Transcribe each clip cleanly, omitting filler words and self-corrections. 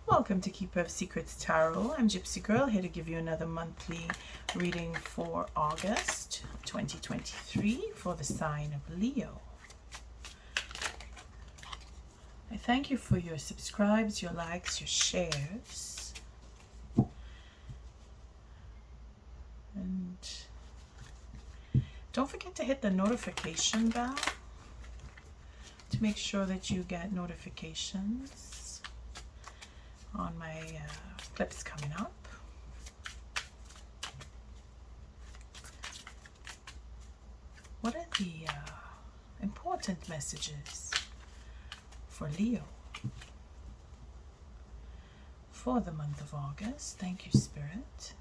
Welcome to Keeper of Secrets Tarot. I'm Gypsy Girl, here to give you another monthly reading for August 2023 for the sign of Leo. I thank you for your subscribes, your likes, your shares. And don't forget to hit the notification bell to make sure that you get notifications on my clips coming up. What are the important messages for Leo for the month of August? Thank you, Spirit.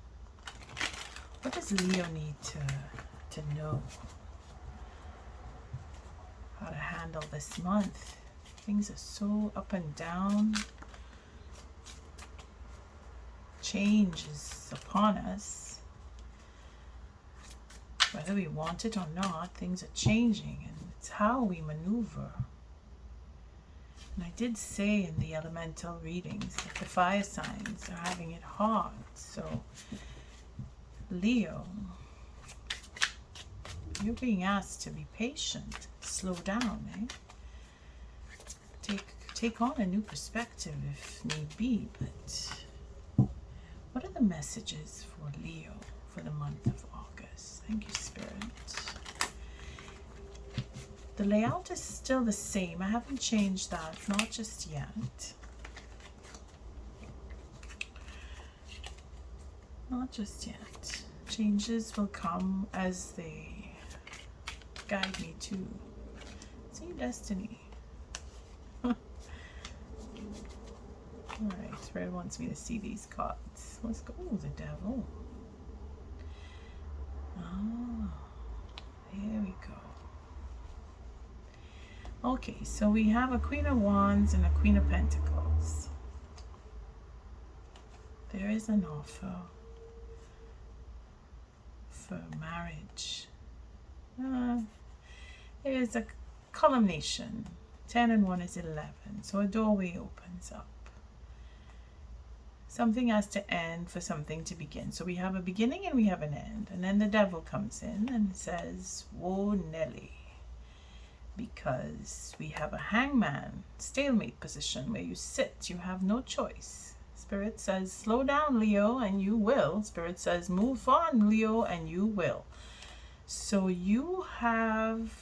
What does Leo need to know? How to handle this month? Things are so up and down. Change is upon us. Whether we want it or not, things are changing, and it's how we maneuver. And I did say in the elemental readings that the fire signs are having it hard. So, Leo, you're being asked to be patient, slow down, Take on a new perspective if need be, but what are the messages for Leo for the month of August? Thank you, Spirit. The layout is still the same. I haven't changed that, not just yet. Not just yet. Changes will come as they guide me to see destiny. Alright, Spirit wants me to see these cards. Let's go. Oh, the Devil. Oh, there we go. Okay, so we have a Queen of Wands and a Queen of Pentacles. There is an offer for marriage. There is a culmination. 10 and 1 is 11. So a doorway opens up. Something has to end for something to begin. So we have a beginning and we have an end. And then the Devil comes in and says, whoa, Nelly. Because we have a hangman, stalemate position where you sit. You have no choice. Spirit says, slow down, Leo, and you will. Spirit says, move on, Leo, and you will. So you have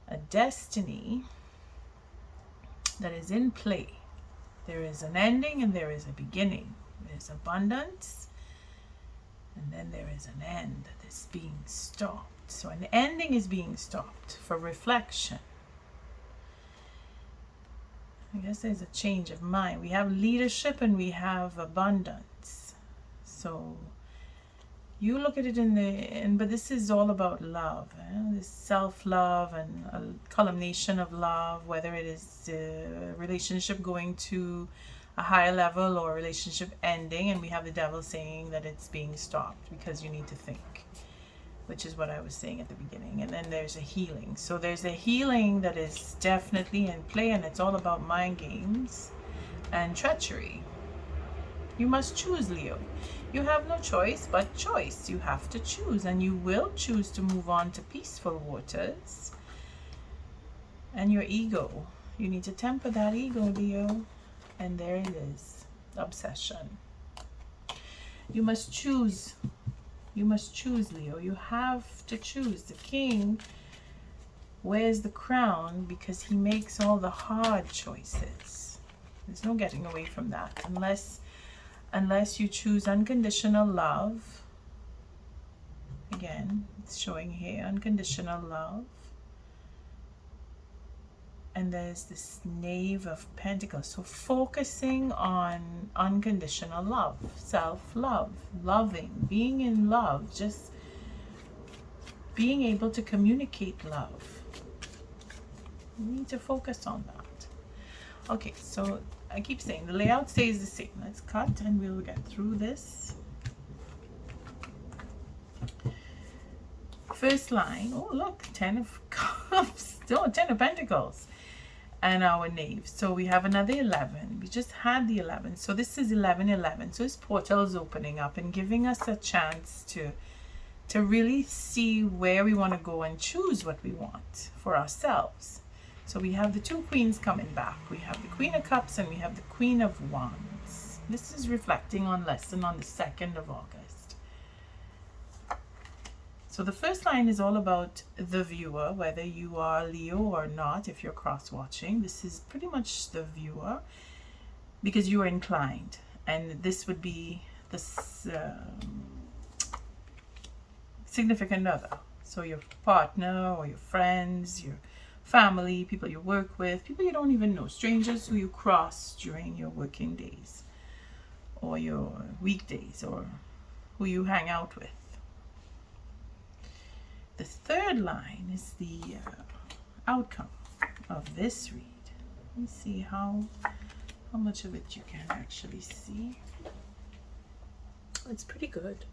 a destiny that is in play. There is an ending and there is a beginning. There's abundance and then there is an end that is being stopped. So an ending is being stopped for reflection. I guess there's a change of mind. We have leadership and we have abundance. So you look at it but this is all about love, this self-love and a culmination of love, whether it is a relationship going to a higher level or a relationship ending, and we have the Devil saying that it's being stopped because you need to think, which is what I was saying at the beginning. And then there's a healing. So there's a healing that is definitely in play, and it's all about mind games and treachery. You must choose, Leo. You have no choice but choice. You have to choose, and you will choose to move on to peaceful waters. And your ego, you need to temper that ego, Leo. And there it is, obsession. You must choose. You must choose, Leo. You have to choose. The king wears the crown because he makes all the hard choices. There's no getting away from that unless you choose unconditional love. Again, it's showing here unconditional love. And there's this Knave of Pentacles. So focusing on unconditional love, self-love, loving, being in love, just being able to communicate love. You need to focus on that. Okay, so I keep saying the layout stays the same. Let's cut and we'll get through this. First line. Oh, look, 10 of Cups. Oh, 10 of Pentacles. and our knave. So we have another 11. We just had the 11. So this is 11, 11. So this portal is opening up and giving us a chance to really see where we want to go and choose what we want for ourselves. So we have the two queens coming back. We have the Queen of Cups and we have the Queen of Wands. This is reflecting on lesson on the 2nd of August. So the first line is all about the viewer, whether you are Leo or not. If you're cross-watching, this is pretty much the viewer because you are inclined. And this would be the significant other. So your partner or your friends, your family, people you work with, people you don't even know, strangers who you cross during your working days or your weekdays, or who you hang out with. The third line is the outcome of this read. Let me see how much of it you can actually see. It's pretty good.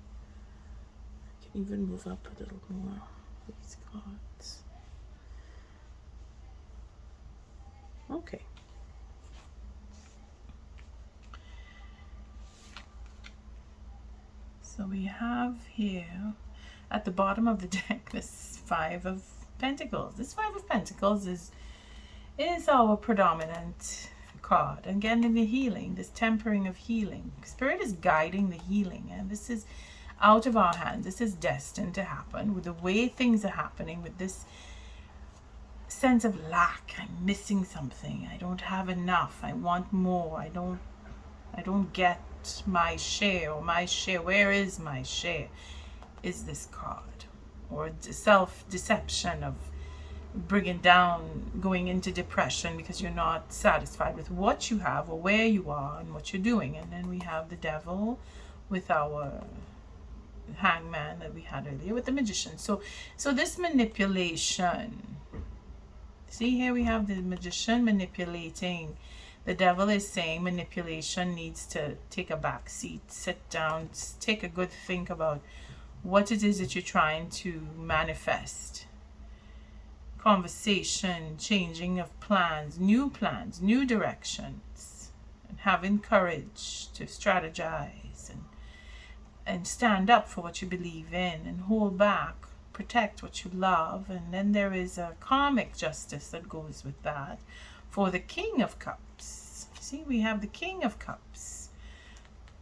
I can even move up a little more these cards. Okay. So we have here at the bottom of the deck this 5 of Pentacles. This 5 of Pentacles is our predominant card. And again, in the healing, this tempering of healing. Spirit is guiding the healing, and this is out of our hands. This is destined to happen with the way things are happening, with this sense of lack. I'm missing something. I don't have enough. I want more. I don't get my share, or my share. Where is my share? Is this card, or self-deception of bringing down, going into depression because you're not satisfied with what you have or where you are and what you're doing. And then we have the Devil with our Hangman that we had earlier with the Magician. So this manipulation, see here we have the Magician manipulating. The Devil is saying manipulation needs to take a back seat, sit down, take a good think about what it is that you're trying to manifest. Conversation, changing of plans, new directions, and having courage to strategize and stand up for what you believe in and hold back, protect what you love. And then there is a karmic justice that goes with that for the King of Cups. See, we have the King of Cups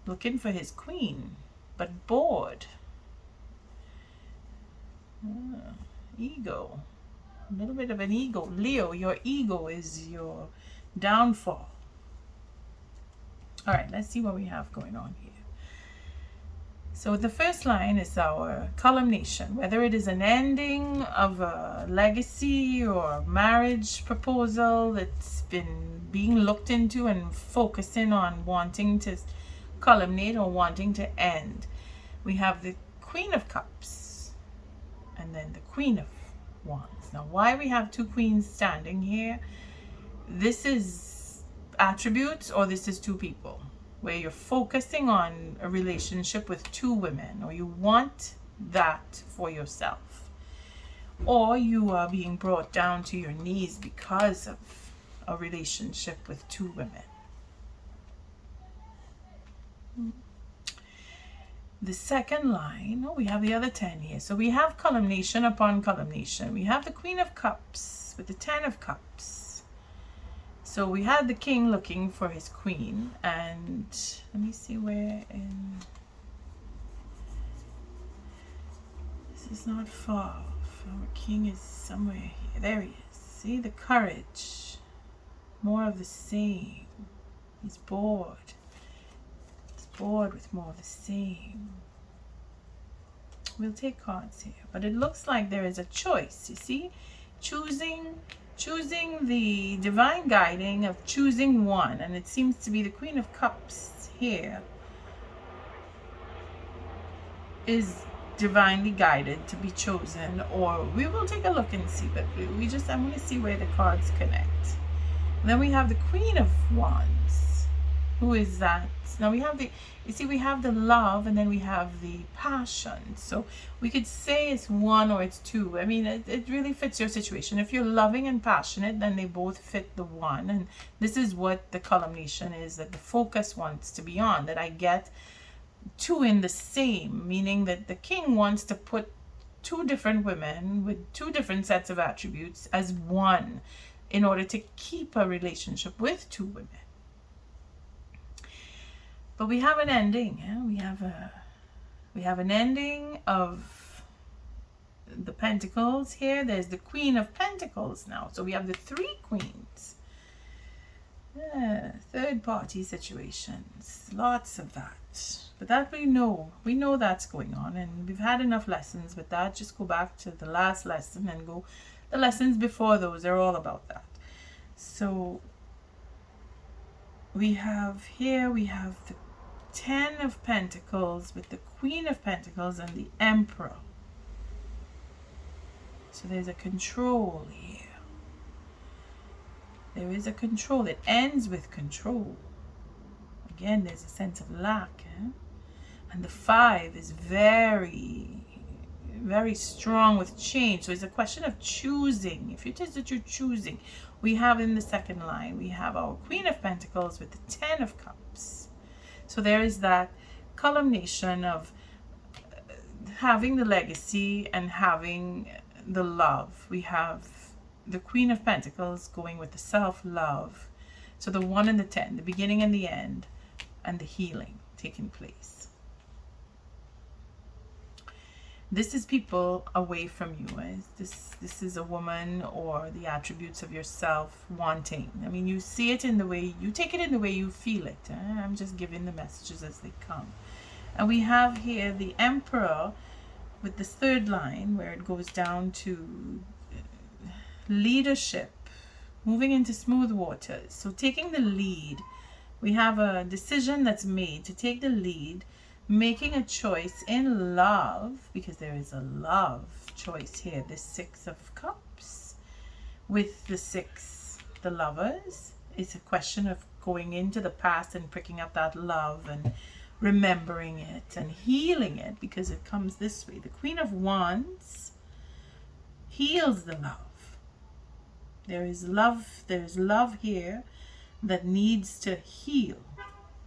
looking for his queen, but bored. Ego. A little bit of an ego. Leo, your ego is your downfall. All right, let's see what we have going on here. So the first line is our culmination, whether it is an ending of a legacy or marriage proposal that's been being looked into and focusing on wanting to culminate or wanting to end. We have the Queen of Cups and then the Queen of Wands. Now, why we have two queens standing here, this is attributes or this is two people, where you're focusing on a relationship with two women, or you want that for yourself, or you are being brought down to your knees because of a relationship with two women. The second line, we have the other 10 here. So we have culmination upon culmination. We have the Queen of Cups with the 10 of Cups. So we had the king looking for his queen, and let me see where in... This is not far off. Our king is somewhere here. There he is. See, the courage. More of the same. He's bored. Bored with more of the same. We'll take cards here, but it looks like there is a choice. You see, choosing the divine guiding of choosing one, and it seems to be the Queen of Cups here is divinely guided to be chosen. Or we will take a look and see, but I'm going to see where the cards connect. And then we have the Queen of Wands. Who is that? Now we have the, you see, we have the love and then we have the passion. So we could say it's one or it's two. I mean, it really fits your situation. If you're loving and passionate, then they both fit the one. And this is what the culmination is that the focus wants to be on, that I get two in the same, meaning that the king wants to put two different women with two different sets of attributes as one in order to keep a relationship with two women. But we have an ending. Yeah? We have an ending of the Pentacles here. There's the Queen of Pentacles now. So we have the three queens. Third party situations. Lots of that. But that we know that's going on, and we've had enough lessons with that. Just go back to the last lesson and go the lessons before those. They're all about that. So we have the Ten of Pentacles with the Queen of Pentacles and the Emperor. So there's a control here. There is a control. It ends with control. Again, there's a sense of lack. And the 5 is very, very strong with change. So it's a question of choosing. If it is that you're choosing, we have in the second line, we have our Queen of Pentacles with the 10 of Cups. So there is that culmination of having the legacy and having the love. We have the Queen of Pentacles going with the self-love. So the 1 and the 10, the beginning and the end, and the healing taking place. This is people away from you. This is a woman or the attributes of yourself wanting. I mean, you see it in the way, you take it in the way you feel it. I'm just giving the messages as they come. And we have here the Emperor with this third line where it goes down to leadership, moving into smooth waters. So taking the lead, we have a decision that's made to take the lead, making a choice in love, because there is a love choice here. The 6 of Cups with the 6, the Lovers. It's a question of going into the past and picking up that love and remembering it and healing it, because it comes this way. The Queen of Wands heals the love. There is love here that needs to heal,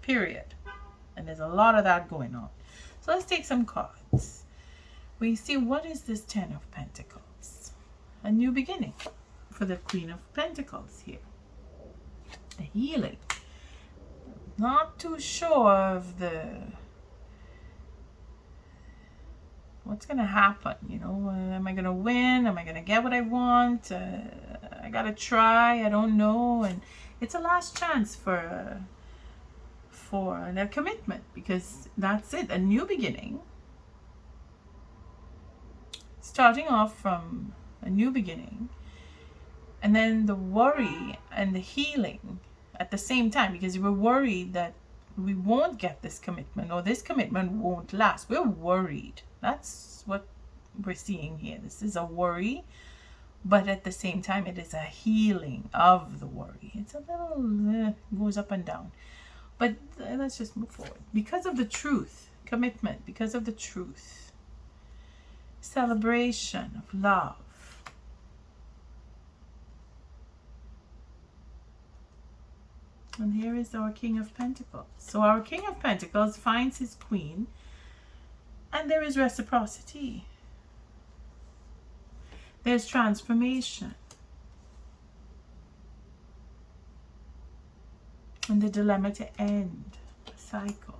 period. And there's a lot of that going on. So let's take some cards. We see, what is this 10 of Pentacles? A new beginning for the Queen of Pentacles here. A healing. Not too sure of what's going to happen. You know, am I going to win? Am I going to get what I want? I got to try. I don't know. And it's a last chance for their commitment, because that's it, a new beginning, starting off from a new beginning, and then the worry and the healing at the same time, because we're worried that we won't get this commitment or this commitment won't last. We're worried. That's what we're seeing here. This is a worry, but at the same time it is a healing of the worry. It's a little goes up and down. But let's just move forward. Because of the truth, commitment, because of the truth, celebration of love. And here is our King of Pentacles. So our King of Pentacles finds his queen, and there is reciprocity. There's transformation. And the dilemma to end the cycle.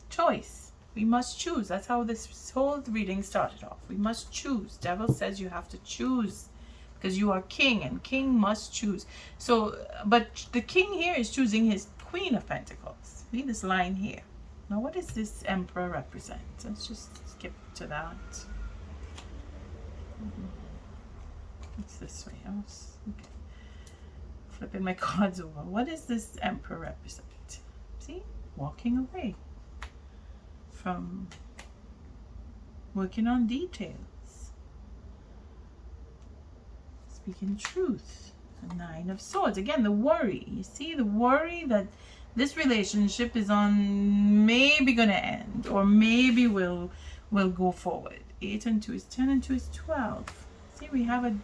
Choice. We must choose. That's how this whole reading started off. We must choose. Devil says you have to choose, because you are king, and king must choose. So, but the king here is choosing his Queen of Pentacles. See this line here. Now, what does this Emperor represent? Let's just skip to that. It's this way. Okay. Flipping my cards over. What does this Emperor represent? See? Walking away from working on details. Speaking truth. Nine of Swords. Again, the worry. You see the worry that this relationship is on maybe going to end, or maybe will go forward. 8 and 2 is 10 and 2 is 12. See, we have a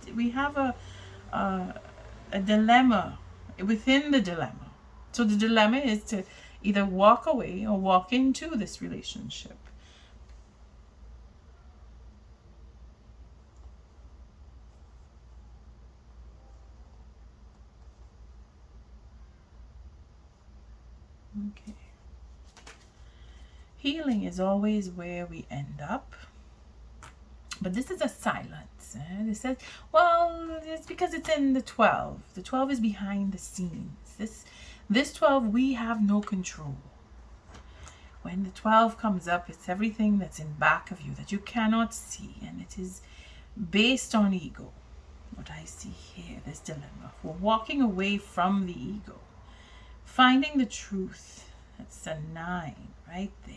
dilemma within the dilemma. So the dilemma is to either walk away or walk into this relationship. Okay. Healing is always where we end up. But this is a silence. It says, well, it's because it's in the 12. The 12 is behind the scenes. This 12, we have no control. When the 12 comes up, it's everything that's in back of you that you cannot see. And it is based on ego. What I see here, this dilemma. We're walking away from the ego. Finding the truth. That's a 9 right there.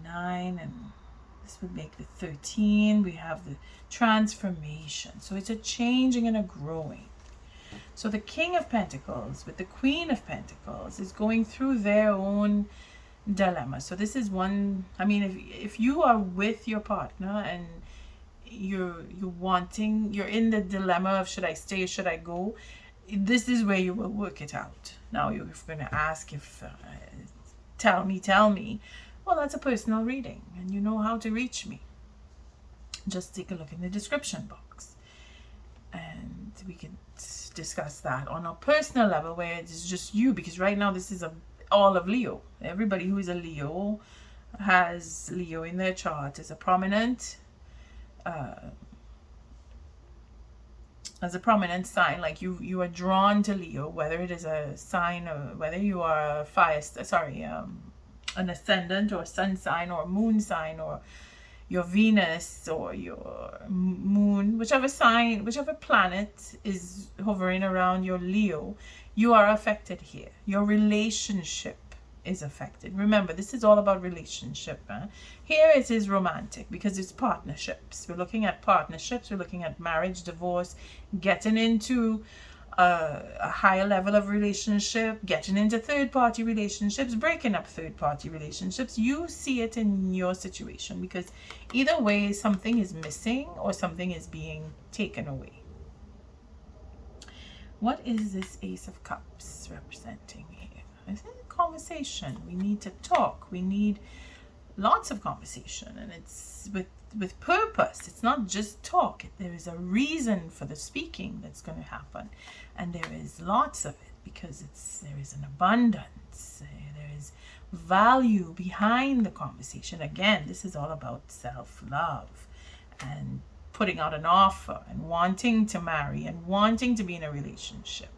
9, and this would make the 13. We have the transformation. So it's a changing and a growing. So the King of Pentacles with the Queen of Pentacles is going through their own dilemma. So this is one, I mean, if you are with your partner and you're in the dilemma of should I stay or should I go, this is where you will work it out. Now you're going to ask if tell me. Well, that's a personal reading, and you know how to reach me. Just take a look in the description box, and we can discuss that on a personal level where it's just you, because right now this is all of Leo. Everybody who is a Leo has Leo in their chart as a prominent sign. Like you are drawn to Leo, whether it is a sign of, whether you are an ascendant or sun sign or moon sign, or your Venus or your moon, whichever sign, whichever planet is hovering around your Leo, you are affected here. Your relationship is affected. Remember, this is all about relationship. Here it is romantic because it's partnerships. We're looking at partnerships. We're looking at marriage, divorce, getting into a higher level of relationship, getting into third-party relationships, breaking up third-party relationships. You see it in your situation because either way, something is missing or something is being taken away. What is this Ace of Cups representing here? This is a conversation. We need to talk. We need lots of conversation, and it's with purpose. It's not just talk. There is a reason for the speaking that's going to happen, and there is lots of it because there is an abundance. There is value behind the conversation. Again, this is all about self-love and putting out an offer and wanting to marry and wanting to be in a relationship.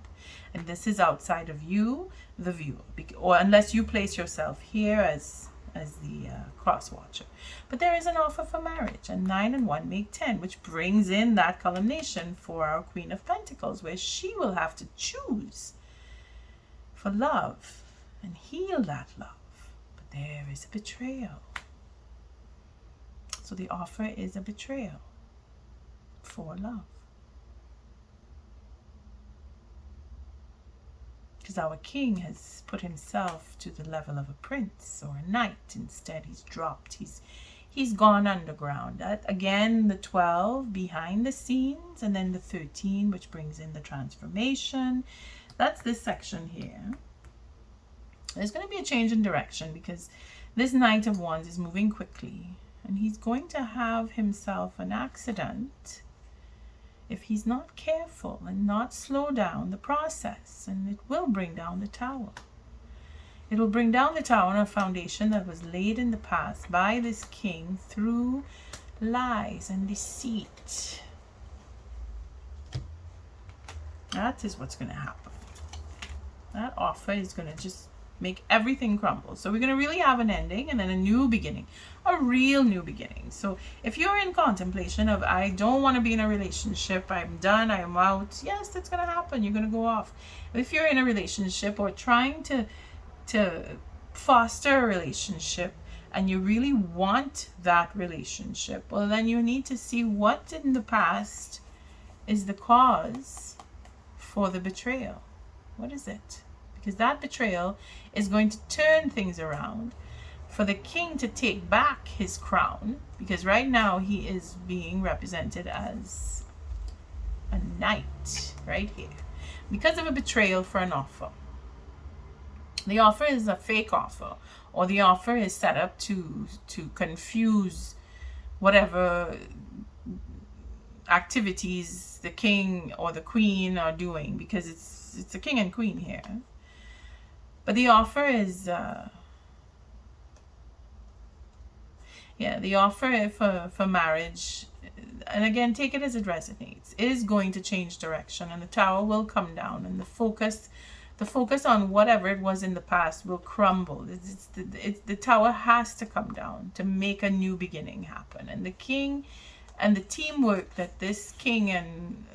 And this is outside of you, the viewer, or unless you place yourself here as the cross watcher. But there is an offer for marriage, and 9 and 1 make 10, which brings in that culmination for our Queen of Pentacles, where she will have to choose for love and heal that love. But there is a betrayal. So the offer is a betrayal for love. Because our king has put himself to the level of a prince or a knight. Instead, he's dropped. He's gone underground. That, again, the 12 behind the scenes, and then the 13, which brings in the transformation. That's this section here. There's going to be a change in direction because this Knight of Wands is moving quickly, and he's going to have himself an accident if he's not careful and not slow down the process, and it will bring down the tower. It will bring down the tower on a foundation that was laid in the past by this king through lies and deceit. That is what's going to happen. That offer is going to just make everything crumble. So we're going to really have an ending and then a new beginning, a real new beginning. So if you're in contemplation of, I don't want to be in a relationship, I'm done, I'm out, yes, that's going to happen. You're going to go off. If you're in a relationship or trying to foster a relationship and you really want that relationship, well, then you need to see what in the past is the cause for the betrayal? What is it? Because that betrayal is going to turn things around for the king to take back his crown, because right now he is being represented as a knight right here because of a betrayal for an offer. The offer is a fake offer, or the offer is set up to confuse whatever activities the king or the queen are doing, because it's a king and queen here. But the offer is the offer for marriage, and again, take it as it resonates, is going to change direction, and the tower will come down, and the focus on whatever it was in the past will crumble. The tower has to come down to make a new beginning happen. And the king and the teamwork that this king and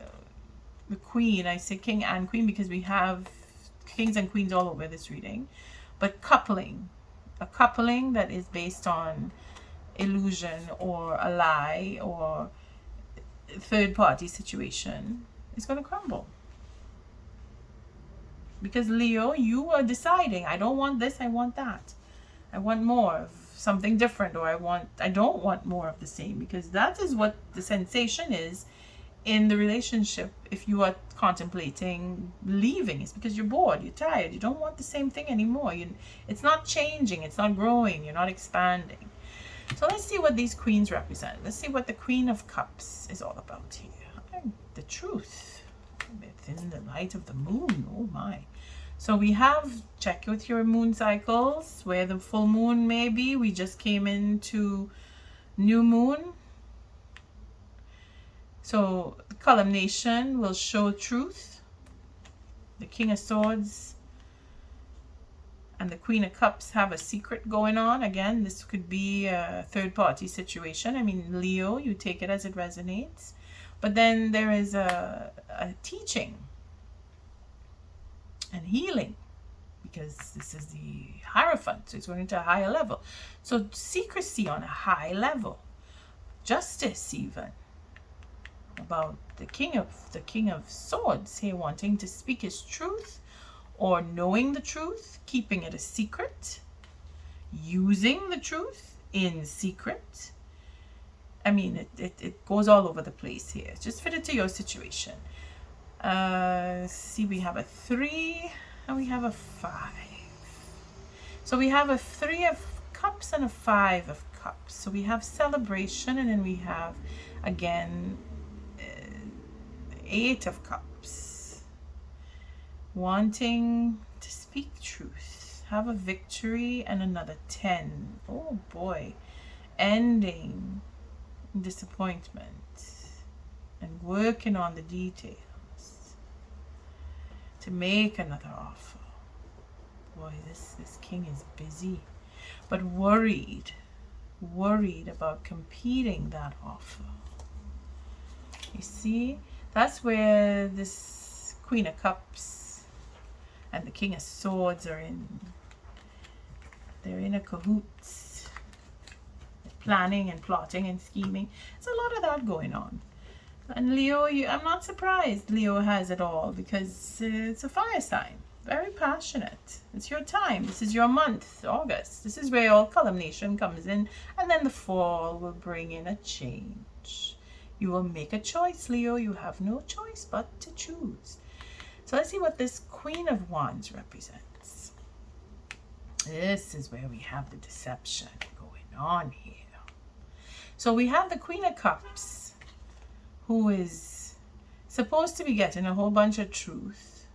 the queen, I say king and queen because we have kings and queens all over this reading, but a coupling that is based on illusion or a lie or third party situation is going to crumble. Because Leo, you are deciding, I don't want this, I want that. I want more of something different, or I don't want more of the same, because that is what the sensation is in the relationship. If you are contemplating leaving, it's because you're bored, you're tired, you don't want the same thing anymore. It's not changing, it's not growing, you're not expanding. So let's see what these queens represent. Let's see what the Queen of Cups is all about here. The truth. In the light of the moon. Oh my. So we have, check with your moon cycles where the full moon may be. We just came into new moon. So the culmination will show truth. The King of Swords and the Queen of Cups have a secret going on. Again, this could be a third party situation. I mean, Leo, you take it as it resonates. But then there is a teaching and healing, because this is the Hierophant, so it's going to a higher level. So secrecy on a high level, justice even, about the King of Swords here wanting to speak his truth, or knowing the truth, keeping it a secret, using the truth in secret. I mean, it goes all over the place here. Just fit it to your situation. See, we have a 3 and we have a 5. So we have a 3 of Cups and a 5 of Cups. So we have celebration, and then we have, again, 8 of Cups. Wanting to speak truth. Have a victory, and another 10. Oh boy. Ending disappointment and working on the details to make another offer. Boy, this king is busy, but worried about competing that offer. You see, that's where this Queen of Cups and the King of Swords are in. They're in a cahoots. Planning and plotting and scheming. There's a lot of that going on. And Leo, I'm not surprised Leo has it all, because it's a fire sign. Very passionate. It's your time. This is your month, August. This is where all culmination comes in. And then the fall will bring in a change. You will make a choice, Leo. You have no choice but to choose. So let's see what this Queen of Wands represents. This is where we have the deception going on here. So we have the Queen of Cups, who is supposed to be getting a whole bunch of truth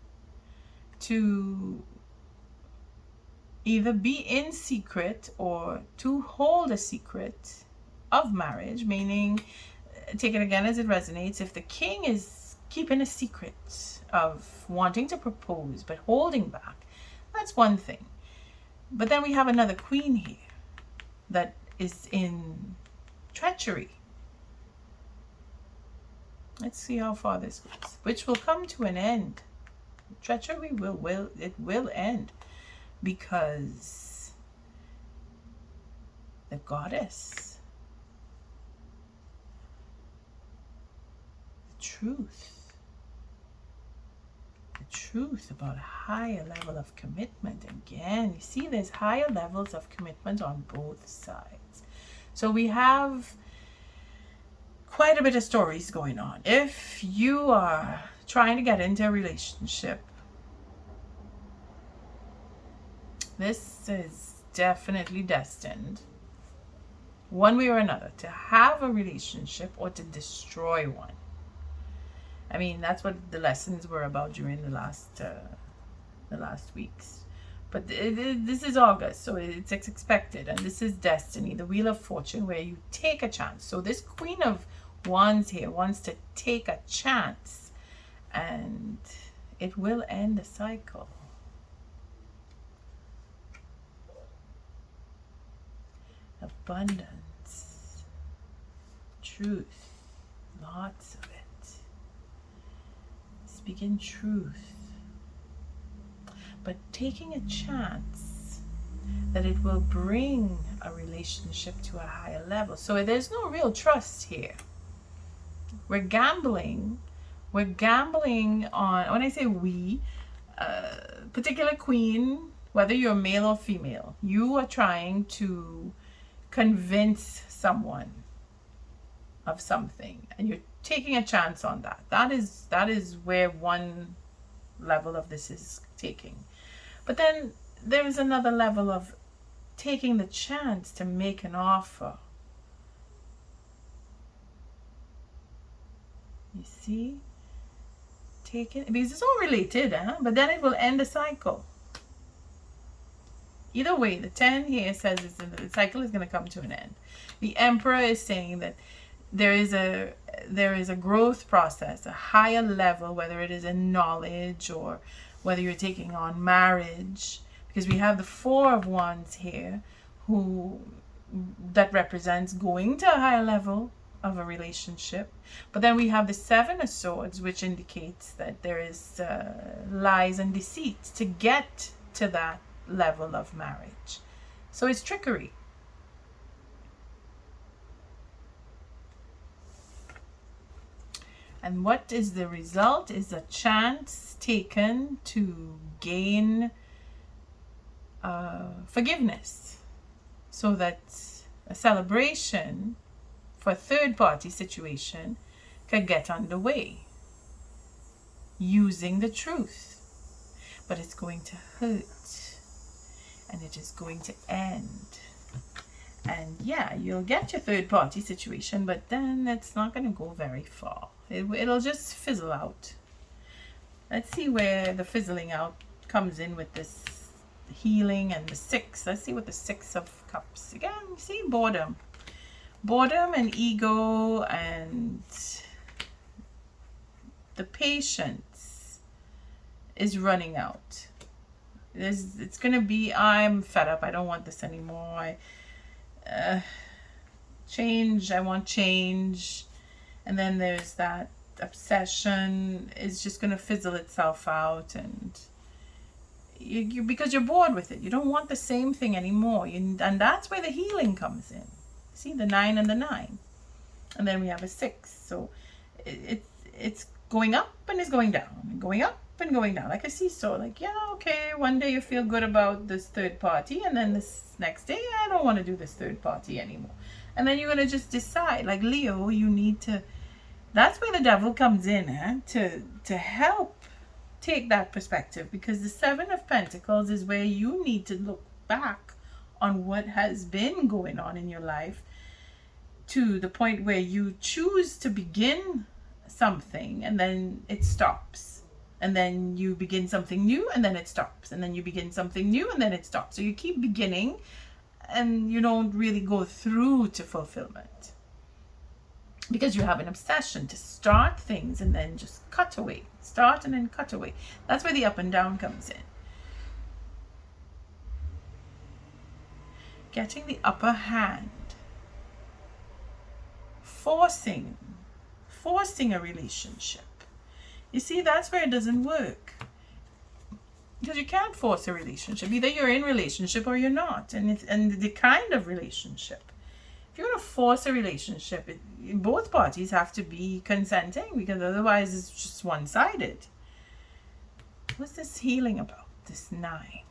to either be in secret or to hold a secret of marriage, meaning, take it again as it resonates, if the king is keeping a secret of wanting to propose but holding back, that's one thing. But then we have another queen here that is in treachery. Let's see how far this goes, which will come to an end. Treachery will end, because the goddess, the truth. The truth about a higher level of commitment. Again, you see there's higher levels of commitment on both sides. So we have quite a bit of stories going on. If you are trying to get into a relationship, this is definitely destined, one way or another, to have a relationship or to destroy one. I mean, that's what the lessons were about during the last weeks. But this is August, so it's expected, and this is destiny, the Wheel of Fortune, where you take a chance. So this Queen of Wands here wants to take a chance, and it will end the cycle. Abundance, truth, lots of it. Speaking truth, but taking a chance that it will bring a relationship to a higher level. So there's no real trust here. We're gambling. We're gambling on, when I say we, particular queen, whether you're male or female, you are trying to convince someone of something, and you're taking a chance on that. That is where one level of this is taking. But then there's another level of taking the chance to make an offer. You see? Take it, because it's all related, but then it will end the cycle. Either way, the 10 here says the cycle is going to come to an end. The Emperor is saying that there is a growth process, a higher level, whether it is in knowledge or whether you're taking on marriage, because we have the 4 of Wands here, that represents going to a higher level of a relationship. But then we have the 7 of Swords, which indicates that there is lies and deceit to get to that level of marriage. So it's trickery. And what is the result is a chance taken to gain forgiveness, so that a celebration for a third-party situation could get underway using the truth. But it's going to hurt, and it is going to end. And yeah, you'll get your third-party situation, but then it's not going to go very far. It'll just fizzle out. Let's see where the fizzling out comes in with this healing and the 6. Let's see what the 6 of Cups. Again, see, boredom. Boredom and ego and the patience is running out. It's going to be, I'm fed up. I don't want this anymore. Change. I want change. And then there's that obsession is just going to fizzle itself out, and you because you're bored with it. You don't want the same thing anymore. And that's where the healing comes in. See, the 9 and the 9. And then we have a 6. So it's going up and it's going down. And going up and going down. Like a seesaw. Like, yeah, okay, one day you feel good about this third party, and then this next day, I don't want to do this third party anymore. And then you're going to just decide, like Leo, you need to, that's where the devil comes in, to help take that perspective. Because the 7 of Pentacles is where you need to look back on what has been going on in your life, to the point where you choose to begin something and then it stops. And then you begin something new and then it stops. And then you begin something new and then it stops. So you keep beginning, and you don't really go through to fulfillment, because you have an obsession to start things and then just cut away. Start and then cut away. That's where the up and down comes in. Getting the upper hand. Forcing a relationship. You see, that's where it doesn't work. Because you can't force a relationship. Either you're in relationship or you're not. And the kind of relationship. If you're going to force a relationship, both parties have to be consenting, because otherwise it's just one-sided. What's this healing about? This 9.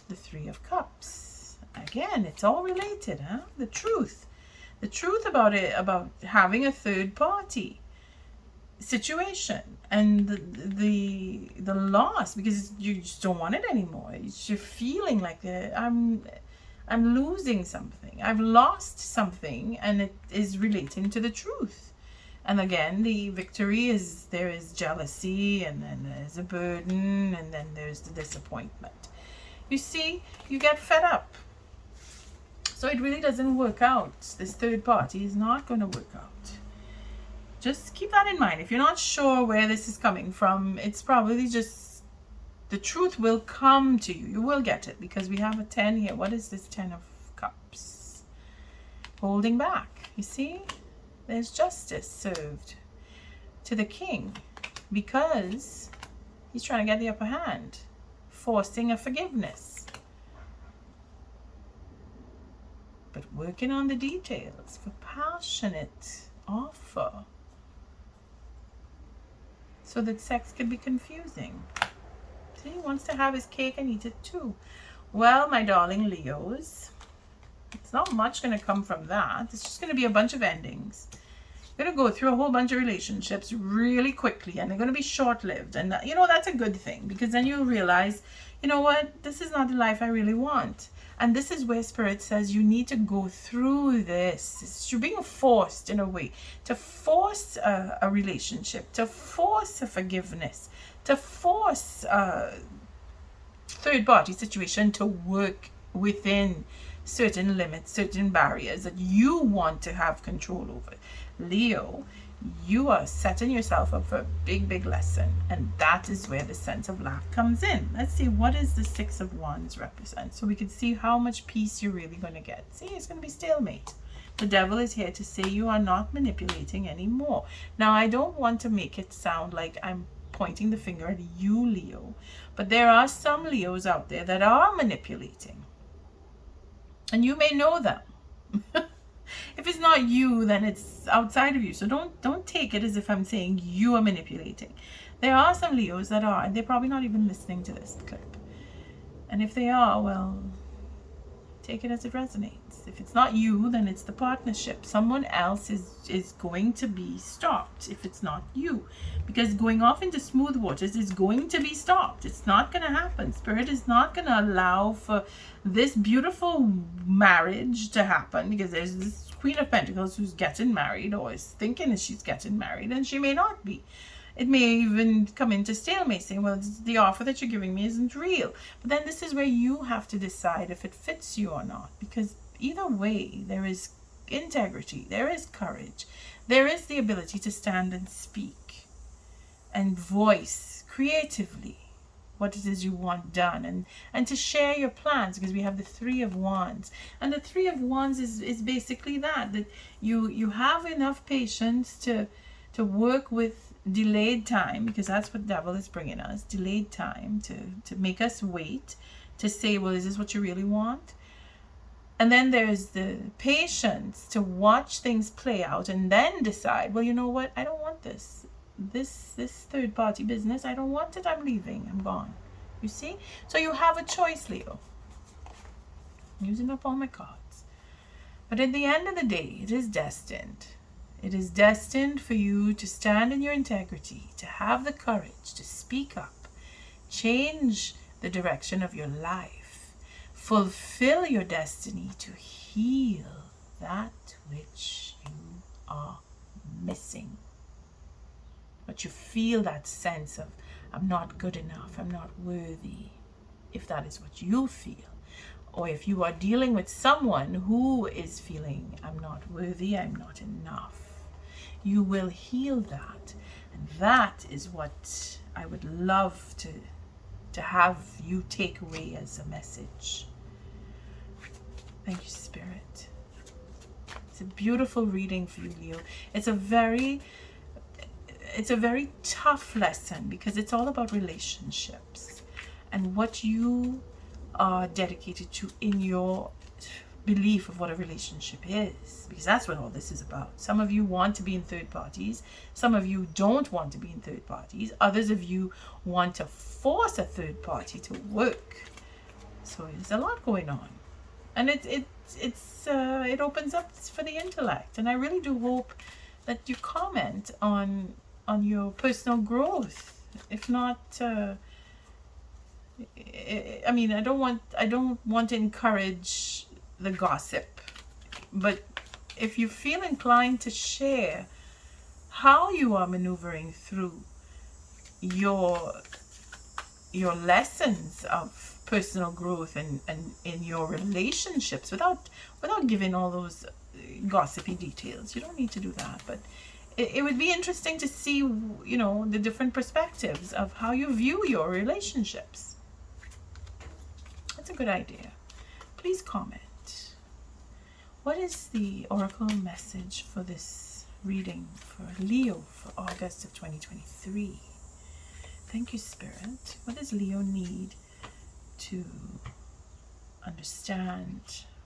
The 3 of Cups. Again, it's all related, huh? The truth. The truth about it, about having a third party situation, and the loss, because you just don't want it anymore. You're feeling like I'm losing something. I've lost something, and it is relating to the truth. And again, the victory is, there is jealousy, and then there's a burden, and then there's the disappointment. You see, you get fed up. So it really doesn't work out. This third party is not going to work out. Just keep that in mind. If you're not sure where this is coming from, it's probably just the truth will come to you. You will get it, because we have a 10 here. What is this 10 of Cups? Holding back. You see? There's justice served to the king, because he's trying to get the upper hand, forcing a forgiveness. But working on the details for passionate offer, so that sex could be confusing. See, he wants to have his cake and eat it too. Well, my darling Leos, it's not much going to come from that. It's just going to be a bunch of endings. You're going to go through a whole bunch of relationships really quickly, and they're going to be short-lived. And, you know, that's a good thing, because then you'll realize, you know what, this is not the life I really want. And this is where Spirit says you need to go through this. You're being forced, in a way, to force a relationship, to force a forgiveness, to force a third-party situation to work within certain limits, certain barriers that you want to have control over. Leo, you are setting yourself up for a big, big lesson. And that is where the sense of lack comes in. Let's see, what does the 6 of Wands represent? So we can see how much peace you're really going to get. See, it's going to be stalemate. The devil is here to say you are not manipulating anymore. Now, I don't want to make it sound like I'm pointing the finger at you, Leo. But there are some Leos out there that are manipulating. And you may know them. If it's not you, then it's outside of you. So don't take it as if I'm saying you are manipulating. There are some Leos that are, and they're probably not even listening to this clip. And if they are, well, take it as it resonates. If it's not you, then it's the partnership. Someone else is going to be stopped if it's not you. Because going off into smooth waters is going to be stopped. It's not going to happen. Spirit is not going to allow for this beautiful marriage to happen, because there's this Queen of Pentacles who's getting married, or is thinking that she's getting married, and she may not be. It may even come into stalemate, saying, well, the offer that you're giving me isn't real. But then this is where you have to decide if it fits you or not. Because either way, there is integrity, there is courage, there is the ability to stand and speak and voice creatively what it is you want done, and to share your plans, because we have the 3 of Wands. And the 3 of Wands is basically that you have enough patience to work with delayed time, because that's what the devil is bringing us, delayed time, to make us wait, to say, well, is this what you really want? And then there's the patience to watch things play out and then decide, well, you know what, I don't want this third party business, I don't want it, I'm leaving, I'm gone. You see? So you have a choice, Leo. I'm using up all my cards. But at the end of the day, it is destined. It is destined for you to stand in your integrity, to have the courage to speak up, change the direction of your life, fulfill your destiny, to heal that which you are missing. But you feel that sense of, I'm not good enough, I'm not worthy, if that is what you feel. Or if you are dealing with someone who is feeling, I'm not worthy, I'm not enough, you will heal that. And that is what I would love to have you take away as a message. Thank you, Spirit. It's a beautiful reading for you, Leo. It's a very tough lesson, because it's all about relationships and what you are dedicated to in your belief of what a relationship is, because that's what all this is about. Some of you want to be in third parties, some of you don't want to be in third parties, others of you want to force a third party to work. So there's a lot going on, and it opens up for the intellect. And I really do hope that you comment on your personal growth. If not, I mean, I don't want to encourage the gossip, but if you feel inclined to share how you are maneuvering through your lessons of personal growth and in your relationships, without giving all those gossipy details, you don't need to do that, but it would be interesting to see, the different perspectives of how you view your relationships. That's a good idea. Please comment. What is the oracle message for this reading for Leo for August of 2023? Thank you, Spirit. What does Leo need to understand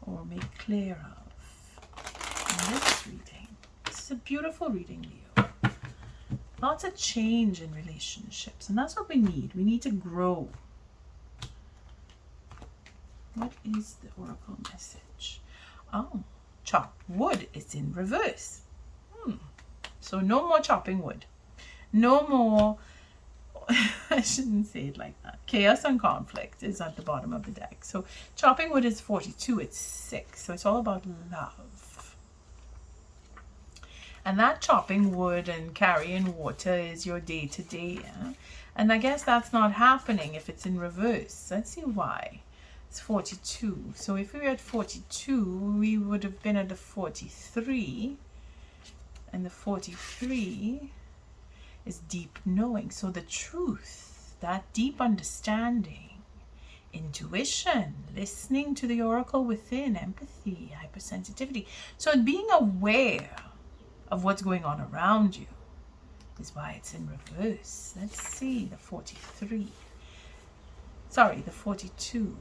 or make clear of in this reading? This is a beautiful reading, Leo. Lots of change in relationships, and that's what we need. We need to grow. What is the oracle message? Oh, chop wood. It's in reverse. So no more chopping wood. No more, I shouldn't say it like that. Chaos and conflict is at the bottom of the deck. So chopping wood is 42. It's 6. So it's all about love. And that chopping wood and carrying water is your day-to-day. And I guess that's not happening if it's in reverse. Let's see why. 42. So if we were at 42, we would have been at the 43, and the 43 is deep knowing. So the truth, that deep understanding, intuition, listening to the oracle within, empathy, hypersensitivity. So being aware of what's going on around you is why it's in reverse. Let's see the 43. Sorry, the 42.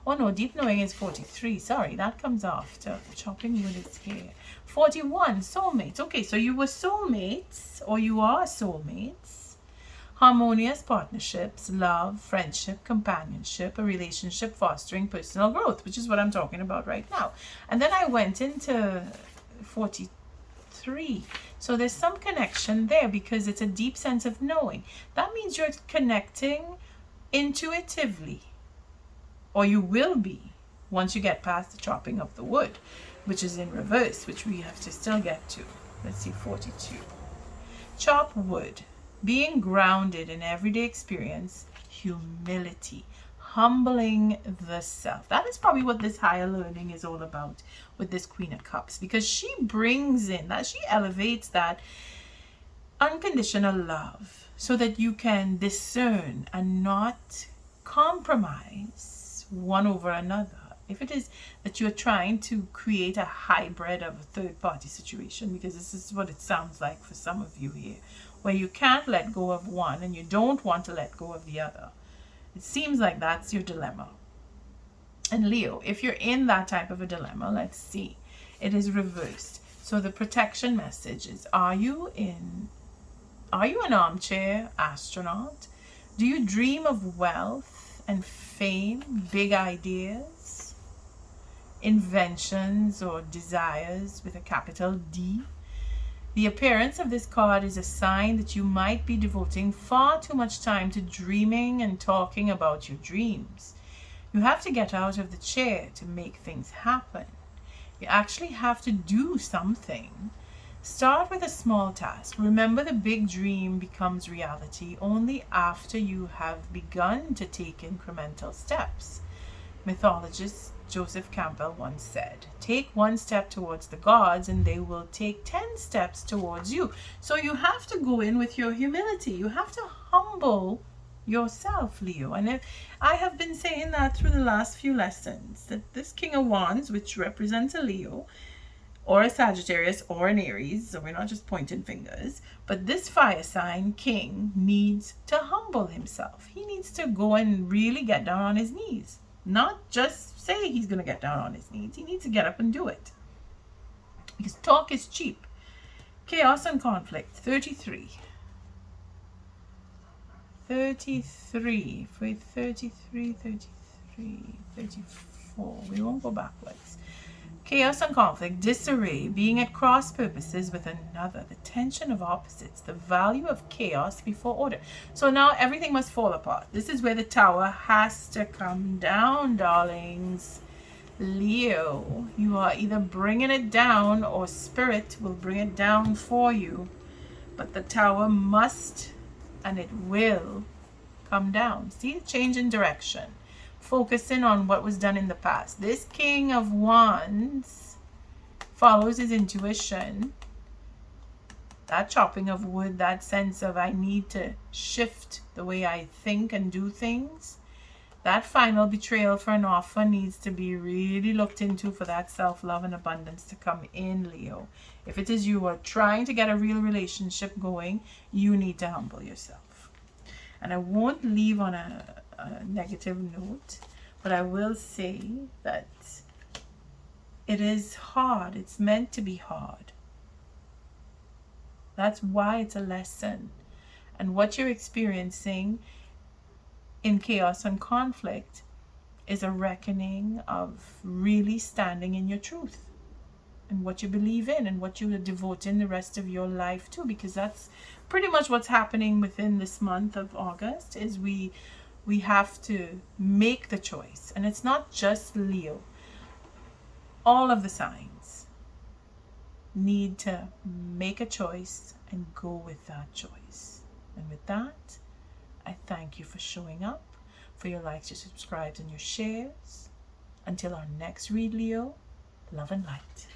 Oh no, deep knowing is 43. Sorry, that comes after. Chopping wood is here. 41, soulmates. Okay, so you were soulmates, or you are soulmates. Harmonious partnerships, love, friendship, companionship, a relationship fostering personal growth, which is what I'm talking about right now. And then I went into 43. So there's some connection there because it's a deep sense of knowing. That means you're connecting intuitively, or you will be once you get past the chopping of the wood, which is in reverse, which we have to still get to. Let's see, 42. Chop wood, being grounded in everyday experience, humility, humbling the self. That is probably what this higher learning is all about with this Queen of Cups, because she brings in that, she elevates that unconditional love so that you can discern and not compromise one over another. If it is that you're trying to create a hybrid of a third party situation, because this is what it sounds like for some of you here, where you can't let go of one and you don't want to let go of the other. It seems like that's your dilemma. And Leo, if you're in that type of a dilemma, let's see. It is reversed. So the protection message is, are you an armchair astronaut? Do you dream of wealth and fame, big ideas, inventions, or desires with a capital D? The appearance of this card is a sign that you might be devoting far too much time to dreaming and talking about your dreams. You have to get out of the chair to make things happen. You actually have to do something. Start with a small task. Remember, the big dream becomes reality only after you have begun to take incremental steps. Mythologist Joseph Campbell once said, take one step towards the gods and they will take 10 steps towards you. So you have to go in with your humility. You have to humble yourself, Leo. And I have been saying that through the last few lessons, that this King of Wands, which represents a Leo, or a Sagittarius, or an Aries, so we're not just pointing fingers, but this fire sign king needs to humble himself. He needs to go and really get down on his knees. Not just say he's going to get down on his knees. He needs to get up and do it. Because talk is cheap. Chaos and conflict, 33. 33. 33, 34. We won't go backwards. Chaos and conflict, disarray, being at cross purposes with another, the tension of opposites, the value of chaos before order. So now everything must fall apart. This is where the tower has to come down, darlings. Leo, you are either bringing it down or spirit will bring it down for you. But the tower must and it will come down. See the change in direction. Focusing on what was done in the past. This King of Wands follows his intuition. That chopping of wood, that sense of I need to shift the way I think and do things. That final betrayal for an offer needs to be really looked into for that self-love and abundance to come in, Leo. If it is you are trying to get a real relationship going, you need to humble yourself. And I won't leave on a negative note, but I will say that it is hard. It's meant to be hard. That's why it's a lesson. And what you're experiencing in chaos and conflict is a reckoning of really standing in your truth and what you believe in and what you are devoting the rest of your life to, because that's pretty much what's happening within this month of August. Is we have to make the choice. And it's not just Leo. All of the signs need to make a choice and go with that choice. And with that, I thank you for showing up, for your likes, your subscribes, and your shares. Until our next read, Leo, love and light.